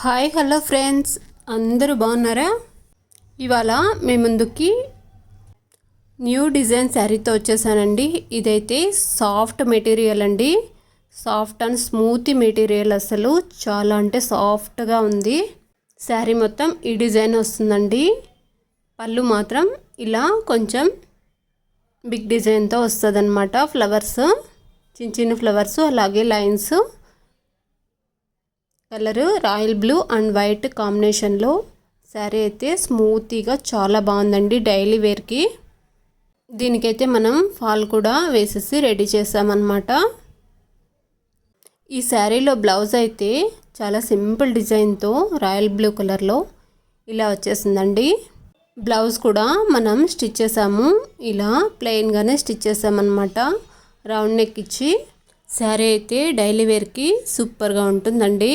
Hi hello friends, అందరూ బాగున్నారా? ఇవాళ మీ ముందుకి న్యూ డిజైన్ శారీతో వచ్చేసానండి. ఇదైతే సాఫ్ట్ మెటీరియల్ అండి, సాఫ్ట్ అండ్ స్మూత్ మెటీరియల్. అసలు చాలా అంటే సాఫ్ట్గా ఉంది. శారీ మొత్తం ఈ డిజైన్ వస్తుందండి. పళ్ళు మాత్రం ఇలా కొంచెం బిగ్ డిజైన్తో వస్తుంది అన్నమాట. ఫ్లవర్స్, చిన్న చిన్న ఫ్లవర్స్, అలాగే lines. Colour royal blue and white కాంబినేషన్లో శారీ అయితే స్మూతీగా చాలా బాగుందండి. డైలీ వేర్కి దీనికైతే మనం ఫాల్ కూడా వేసేసి రెడీ చేసామన్నమాట. ఈ శారీలో బ్లౌజ్ అయితే చాలా సింపుల్ డిజైన్తో రాయల్ బ్లూ కలర్లో ఇలా వచ్చేసిందండి. బ్లౌజ్ కూడా మనం స్టిచ్ చేసాము, ఇలా ప్లెయిన్గానే స్టిచ్ చేసామన్నమాట. రౌండ్ నెక్ ఇచ్చి శారీ అయితే డైలీ వేర్కి సూపర్గా ఉంటుందండి.